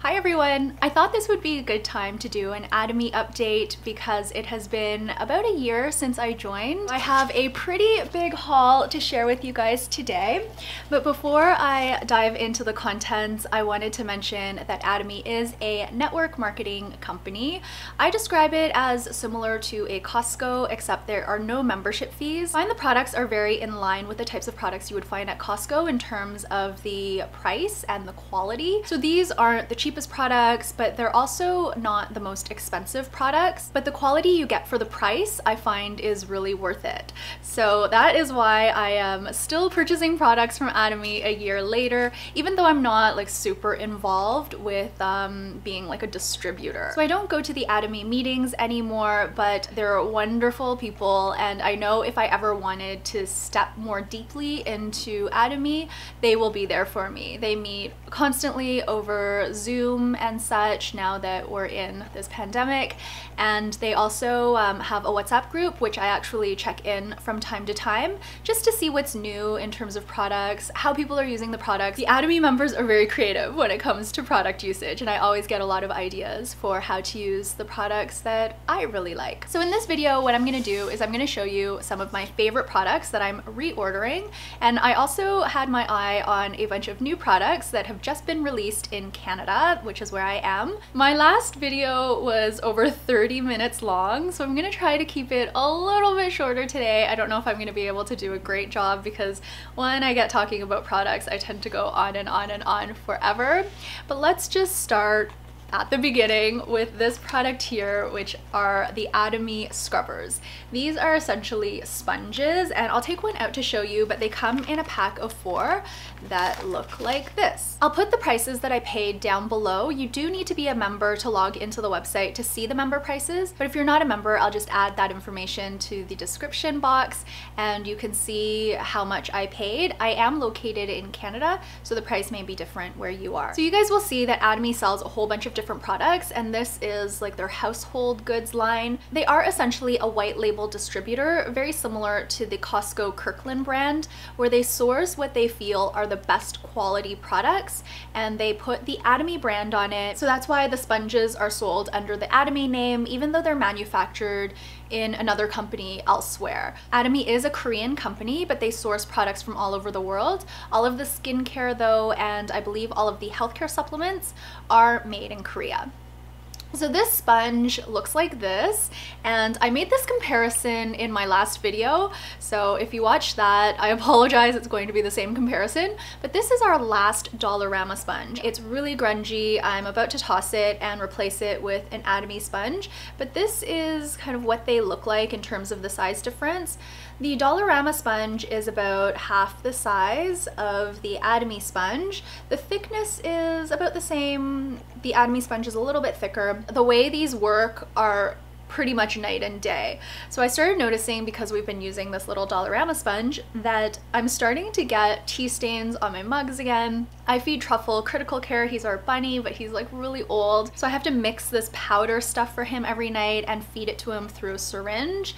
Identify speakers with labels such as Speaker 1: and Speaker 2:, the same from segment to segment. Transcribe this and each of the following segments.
Speaker 1: Hi everyone! I thought this would be a good time to do an Atomy update because it has been about a year since I joined. I have a pretty big haul to share with you guys today, but before I dive into the contents, I wanted to mention that Atomy is a network marketing company. I describe it as similar to a Costco, except there are no membership fees. I find the products are very in line with the types of products you would find at Costco in terms of the price and the quality. So these aren't the cheapest products, but they're also not the most expensive products, but the quality you get for the price I find is really worth it. So that is why I am still purchasing products from Atomy a year later, even though I'm not like super involved with being like a distributor. So I don't go to the Atomy meetings anymore, but they're wonderful people, and I know if I ever wanted to step more deeply into Atomy, they will be there for me. They meet constantly over Zoom and such now that we're in this pandemic, and they also have a WhatsApp group which I actually check in from time to time just to see what's new in terms of products, how people are using the products. The Atomy members are very creative when it comes to product usage, and I always get a lot of ideas for how to use the products that I really like. So in this video, what I'm going to do is I'm going to show you some of my favorite products that I'm reordering, and I also had my eye on a bunch of new products that have just been released in Canada, which is where I am. My last video was over 30 minutes long, so I'm gonna try to keep it a little bit shorter today. I don't know if I'm gonna be able to do a great job because when I get talking about products, I tend to go on and on and on forever. But let's just start at the beginning with this product here, which are the Atomy scrubbers. These are essentially sponges, and I'll take one out to show you, but they come in a pack of 4 that look like this. I'll put the prices that I paid down below. You do need to be a member to log into the website to see the member prices, but if you're not a member, I'll just add that information to the description box and you can see how much I paid. I am located in Canada, so the price may be different where you are. So you guys will see that Atomy sells a whole bunch of different products, and this is like their household goods line. They are essentially a white label distributor, very similar to the Costco Kirkland brand, where they source what they feel are the best quality products and they put the Atomy brand on it. So that's why the sponges are sold under the Atomy name, even though they're manufactured in another company elsewhere. Atomy is a Korean company, but they source products from all over the world. All of the skincare though, and I believe all of the healthcare supplements, are made in Korea. So this sponge looks like this, and I made this comparison in my last video, so if you watch that, I apologize, it's going to be the same comparison, but this is our last Dollarama sponge. It's really grungy. I'm about to toss it and replace it with an Atomy sponge, but this is kind of what they look like in terms of the size difference. The Dollarama sponge is about half the size of the Atomy sponge. The thickness is about the same. The Atomy sponge is a little bit thicker. The way these work are pretty much night and day. So I started noticing, because we've been using this little Dollarama sponge, that I'm starting to get tea stains on my mugs again. I feed Truffle critical care. He's our bunny, but he's like really old. So I have to mix this powder stuff for him every night and feed it to him through a syringe.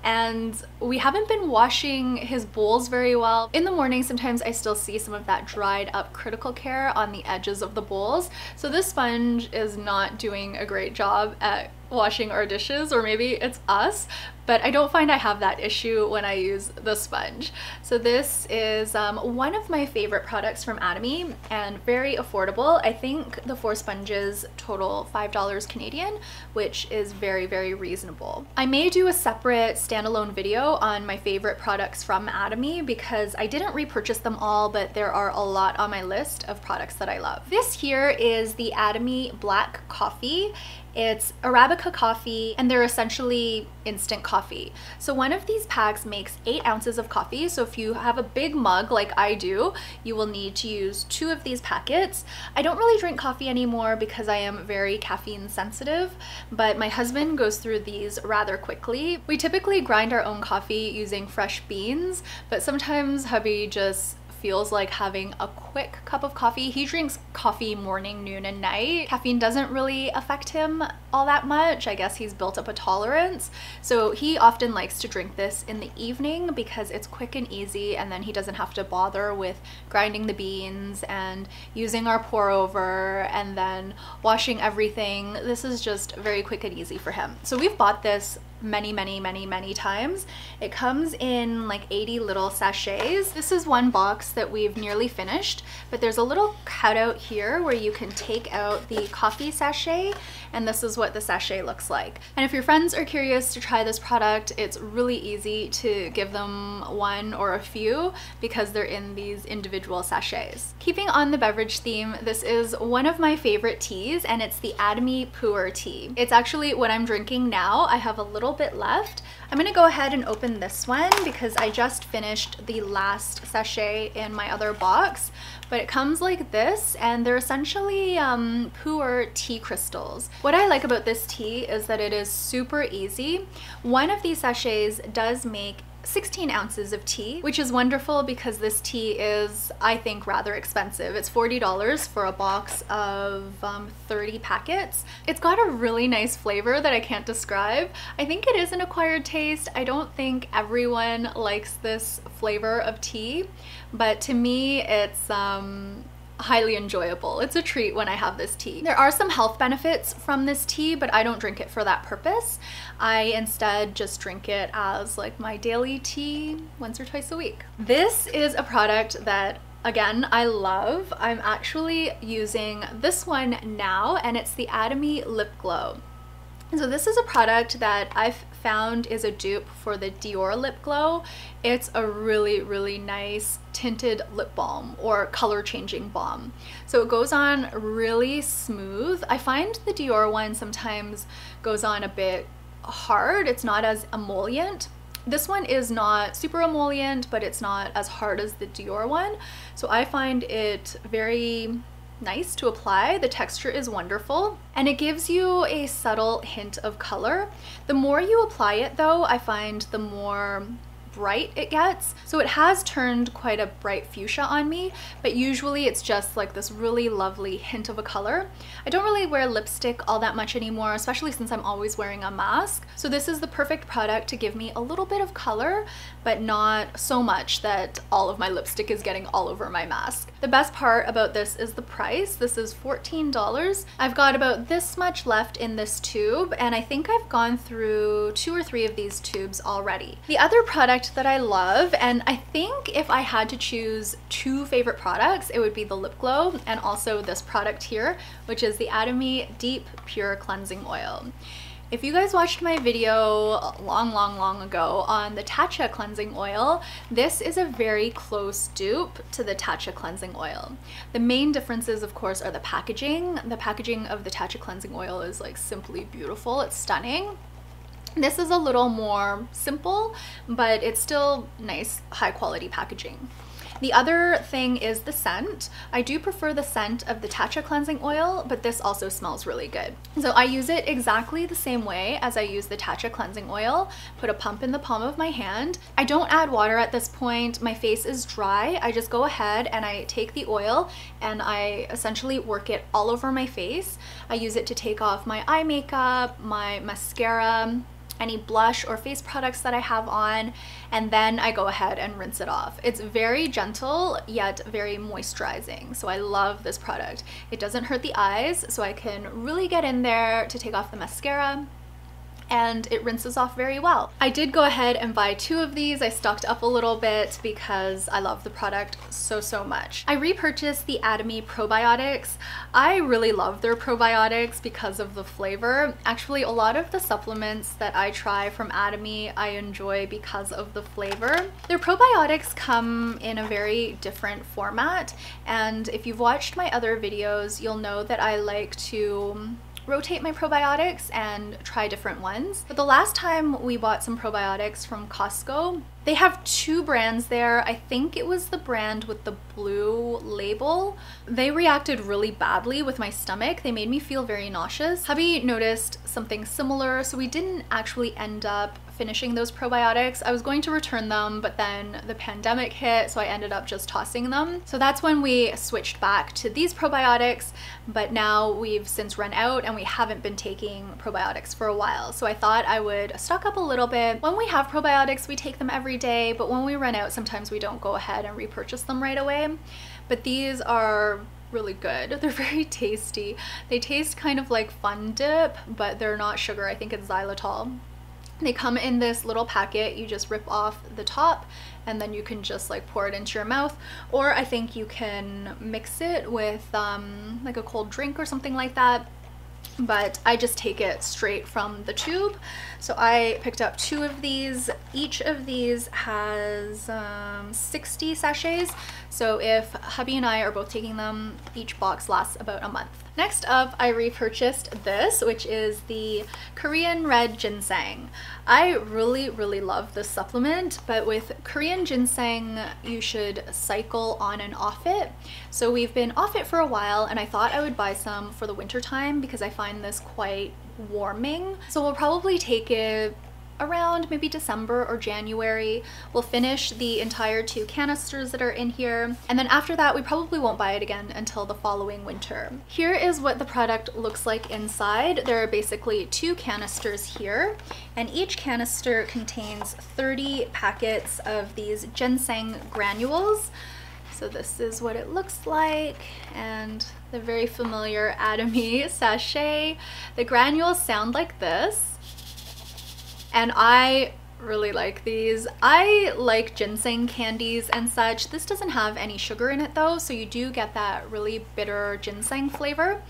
Speaker 1: And we haven't been washing his bowls very well. In the morning, sometimes I still see some of that dried up critical care on the edges of the bowls. So this sponge is not doing a great job at washing our dishes, or maybe it's us, but I don't find I have that issue when I use the sponge. So this is one of my favorite products from Atomy, and very affordable. I think the 4 sponges total $5 Canadian, which is very, very reasonable. I may do a separate standalone video on my favorite products from Atomy because I didn't repurchase them all, but there are a lot on my list of products that I love. This here is the Atomy Black Coffee. It's Arabica coffee, and they're essentially instant coffee. So one of these packs makes 8 ounces of coffee. So if you have a big mug like I do, you will need to use 2 of these packets. I don't really drink coffee anymore because I am very caffeine sensitive, but my husband goes through these rather quickly. We typically grind our own coffee using fresh beans, but sometimes hubby just feels like having a quick cup of coffee. He drinks coffee morning, noon, and night. Caffeine doesn't really affect him all that much. I guess he's built up a tolerance. So he often likes to drink this in the evening because it's quick and easy, and then he doesn't have to bother with grinding the beans and using our pour over and then washing everything. This is just very quick and easy for him. So we've bought this many times. It comes in like 80 little sachets. This is one box that we've nearly finished, but there's a little cutout here where you can take out the coffee sachet, and this is what the sachet looks like. And if your friends are curious to try this product, it's really easy to give them one or a few because they're in these individual sachets. Keeping on the beverage theme, this is one of my favorite teas, and it's the Atomy Pu'er Tea. It's actually what I'm drinking now. I have a little bit left. I'm gonna go ahead and open this one because I just finished the last sachet in my other box, but it comes like this, and they're essentially Pu'er tea crystals. What I like about this tea is that it is super easy. One of these sachets does make 16 ounces of tea, which is wonderful because this tea is, I think, rather expensive. It's $40 for a box of 30 packets. It's got a really nice flavor that I can't describe. I think it is an acquired taste. I don't think everyone likes this flavor of tea, but to me it's highly enjoyable. It's a treat when I have this tea. There are some health benefits from this tea, but I don't drink it for that purpose. I instead just drink it as like my daily tea once or twice a week. This is a product that, again, I love. I'm actually using this one now, and it's the Atomy Lip Glow. So this is a product that I've found is a dupe for the Dior Lip Glow. It's a really nice tinted lip balm or color changing balm. So it goes on really smooth. I find the Dior one sometimes goes on a bit hard. It's not as emollient. This one is not super emollient, but it's not as hard as the Dior one. So I find it very nice to apply. The texture is wonderful, and it gives you a subtle hint of color. The more you apply it though, I find the more bright it gets. So it has turned quite a bright fuchsia on me, but usually it's just like this really lovely hint of a color. I don't really wear lipstick all that much anymore, especially since I'm always wearing a mask. So this is the perfect product to give me a little bit of color, but not so much that all of my lipstick is getting all over my mask. The best part about this is the price. This is $14. I've got about this much left in this tube, and I think I've gone through 2 or 3 of these tubes already. The other product that I love, and I think if I had to choose 2 favorite products, it would be the lip glow and also this product here, which is the Atomy Deep Pure Cleansing Oil. If you guys watched my video long ago on the Tatcha cleansing oil, this is a very close dupe to the Tatcha cleansing oil. The main differences, of course, are the packaging. The packaging of the Tatcha cleansing oil is like simply beautiful. It's stunning. This is a little more simple, but it's still nice, high quality packaging. The other thing is the scent. I do prefer the scent of the Tatcha cleansing oil, but this also smells really good. So I use it exactly the same way as I use the Tatcha cleansing oil. Put a pump in the palm of my hand. I don't add water at this point. My face is dry. I just go ahead and I take the oil and I essentially work it all over my face. I use it to take off my eye makeup, my mascara, any blush or face products that I have on, and then I go ahead and rinse it off. It's very gentle yet very moisturizing, so I love this product. It doesn't hurt the eyes, so I can really get in there to take off the mascara, and it rinses off very well. I did go ahead and buy 2 of these. I stocked up a little bit because I love the product so much. I repurchased the Atomy Probiotics. I really love their probiotics because of the flavor. Actually, a lot of the supplements that I try from Atomy I enjoy because of the flavor. Their probiotics come in a very different format, and if you've watched my other videos, you'll know that I like to rotate my probiotics and try different ones. But the last time we bought some probiotics from Costco, They have two brands there. I think it was the brand with the blue label. They reacted really badly with my stomach. They made me feel very nauseous. Hubby noticed something similar, so we didn't actually end up finishing those probiotics. I was going to return them, but then the pandemic hit, so I ended up just tossing them. So that's when we switched back to these probiotics, but now we've since run out and we haven't been taking probiotics for a while. So I thought I would stock up a little bit. When we have probiotics, we take them every day, but when we run out, sometimes we don't go ahead and repurchase them right away. But these are really good. They're very tasty. They taste kind of like Fun Dip, but they're not sugar. I think it's xylitol. They come in this little packet. You just rip off the top and then you can just like pour it into your mouth, or I think you can mix it with like a cold drink or something like that. But I just take it straight from the tube. So I picked up 2 of these. Each of these has 60 sachets. So if hubby and I are both taking them, each box lasts about a month. Next up, I repurchased this, which is the Korean Red Ginseng. I really love this supplement, but with Korean ginseng, you should cycle on and off it. So we've been off it for a while, and I thought I would buy some for the winter time because I find this quite warming. So we'll probably take it around maybe December or January. We'll finish the entire 2 canisters that are in here, and then after that we probably won't buy it again until the following winter. Here is what the product looks like inside. There are basically 2 canisters here, and each canister contains 30 packets of these ginseng granules. So this is what it looks like, and the very familiar Atomy sachet. The granules sound like this. And I really like these. I like ginseng candies and such. This doesn't have any sugar in it though, so you do get that really bitter ginseng flavor.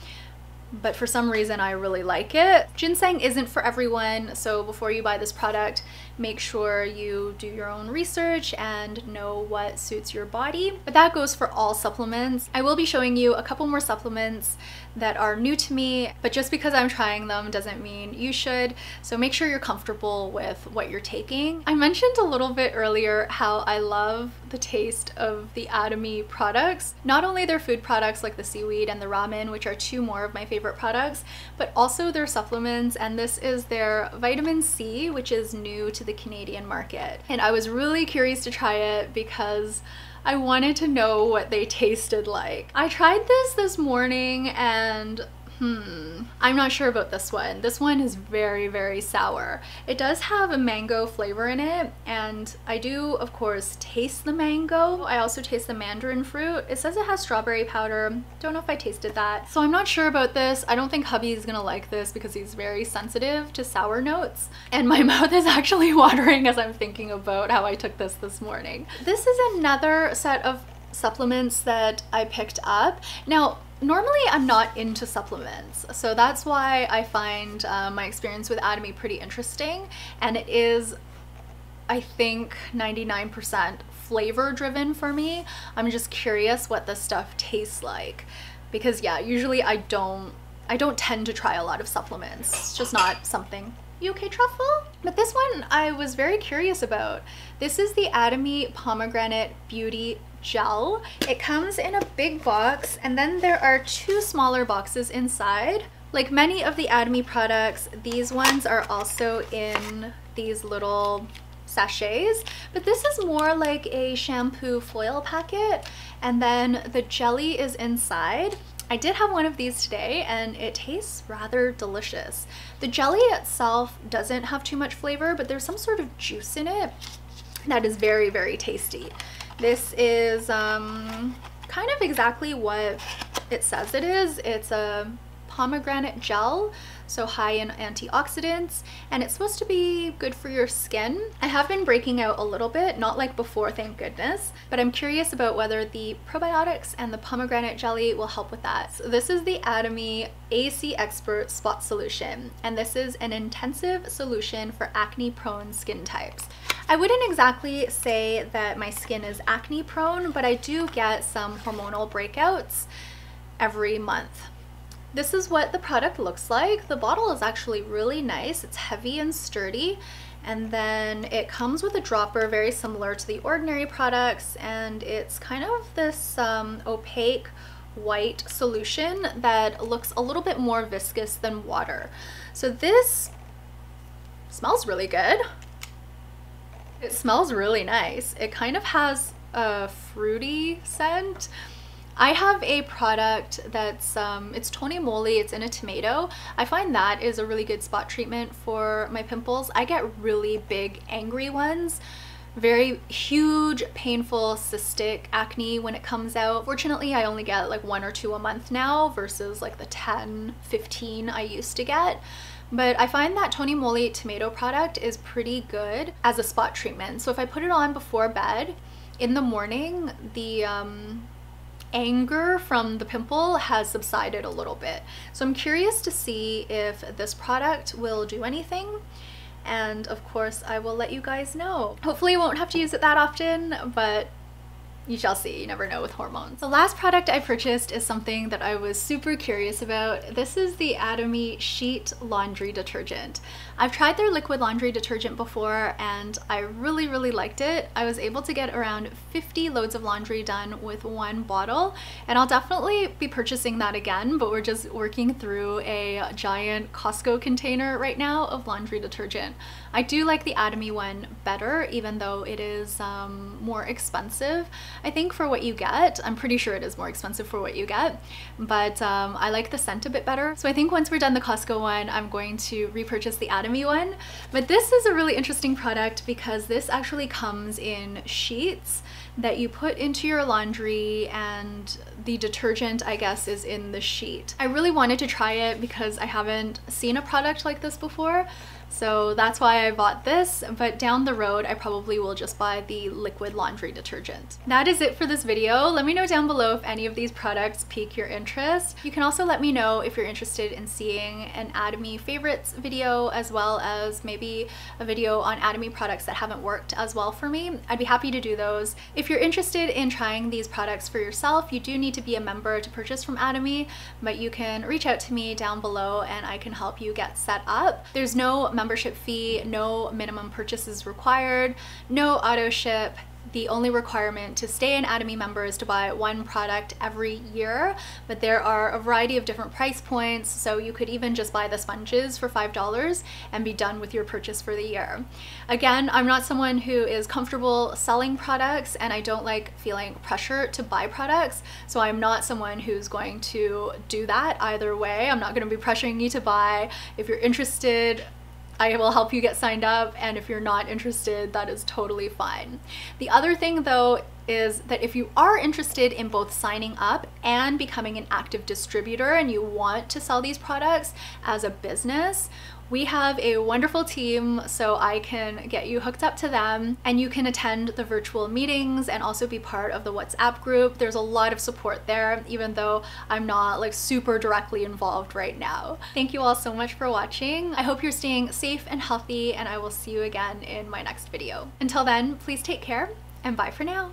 Speaker 1: But for some reason I really like it. Ginseng isn't for everyone, so before you buy this product, make sure you do your own research and know what suits your body. But that goes for all supplements. I will be showing you a couple more supplements that are new to me, but just because I'm trying them doesn't mean you should. So make sure you're comfortable with what you're taking. I mentioned a little bit earlier how I love the taste of the Atomy products. Not only their food products like the seaweed and the ramen, which are 2 more of my favorite products, but also their supplements, and this is their vitamin C, which is new to the Canadian market. And I was really curious to try it because I wanted to know what they tasted like. I tried this morning and I'm not sure about this one. This one is very sour. It does have a mango flavor in it, and I do of course taste the mango. I also taste the mandarin fruit. It says it has strawberry powder. Don't know if I tasted that. So I'm not sure about this. I don't think hubby is gonna like this because he's very sensitive to sour notes. And my mouth is actually watering as I'm thinking about how I took this morning. This is another set of supplements that I picked up. Now, normally I'm not into supplements, so that's why I find my experience with Atomy pretty interesting, and it is, I think, 99% flavor driven for me. I'm just curious what this stuff tastes like, because yeah, usually I don't tend to try a lot of supplements. It's just not something. You okay, Truffle? But this one I was very curious about. This is the Atomy Pomegranate Beauty Gel. It comes in a big box, and then there are 2 smaller boxes inside. Like many of the Atomy products, these ones are also in these little sachets, but this is more like a shampoo foil packet, and then the jelly is inside. I did have one of these today and it tastes rather delicious. The jelly itself doesn't have too much flavor, but there's some sort of juice in it that is very tasty. This is kind of exactly what it says it is. It's a pomegranate gel, so high in antioxidants, and it's supposed to be good for your skin. I have been breaking out a little bit, not like before, thank goodness, but I'm curious about whether the probiotics and the pomegranate jelly will help with that. So this is the Atomy AC Expert Spot Solution, and this is an intensive solution for acne-prone skin types. I wouldn't exactly say that my skin is acne prone, but I do get some hormonal breakouts every month. This is what the product looks like. The bottle is actually really nice. It's heavy and sturdy, And then it comes with a dropper very similar to the ordinary products, and it's kind of this opaque white solution that looks a little bit more viscous than water. So this smells really good. It smells really nice. It kind of has a fruity scent. I have a product that's, it's Tony Moly, it's in a tomato. I find that is a really good spot treatment for my pimples. I get really big, angry ones. Very huge, painful, cystic acne when it comes out. Fortunately, I only get like 1 or 2 a month now versus like the 10, 15 I used to get. But I find that Tony Moly tomato product is pretty good as a spot treatment. So if I put it on before bed, in the morning, the anger from the pimple has subsided a little bit. So I'm curious to see if this product will do anything. And of course, I will let you guys know. Hopefully I won't have to use it that often, but you shall see. You never know with hormones. The last product I purchased is something that I was super curious about. This is the Atomy Sheet Laundry Detergent. I've tried their liquid laundry detergent before and I really, really liked it. I was able to get around 50 loads of laundry done with 1 bottle, and I'll definitely be purchasing that again, but we're just working through a giant Costco container right now of laundry detergent. I do like the Atomy one better, even though it is more expensive. I think for what you get, I'm pretty sure it is more expensive for what you get, but I like the scent a bit better. So I think once we're done the Costco one, I'm going to repurchase the Atomy one. But this is a really interesting product because this actually comes in sheets that you put into your laundry, and the detergent, I guess, is in the sheet. I really wanted to try it because I haven't seen a product like this before. So that's why I bought this, but down the road I probably will just buy the liquid laundry detergent. That is it for this video. Let me know down below if any of these products pique your interest. You can also let me know if you're interested in seeing an Atomy favorites video, as well as maybe a video on Atomy products that haven't worked as well for me. I'd be happy to do those. If you're interested in trying these products for yourself, you do need to be a member to purchase from Atomy, but you can reach out to me down below and I can help you get set up. There's no membership fee, no minimum purchases required, no auto ship. The only requirement to stay an Atomy member is to buy 1 product every year, but there are a variety of different price points, so you could even just buy the sponges for $5 and be done with your purchase for the year. Again, I'm not someone who is comfortable selling products, and I don't like feeling pressure to buy products, so I'm not someone who's going to do that either way. I'm not going to be pressuring you to buy. If you're interested, I will help you get signed up, and if you're not interested, that is totally fine. The other thing though is that if you are interested in both signing up and becoming an active distributor and you want to sell these products as a business, we have a wonderful team, so I can get you hooked up to them, and you can attend the virtual meetings and also be part of the WhatsApp group. There's a lot of support there, even though I'm not like super directly involved right now. Thank you all so much for watching. I hope you're staying safe and healthy, and I will see you again in my next video. Until then, please take care and bye for now.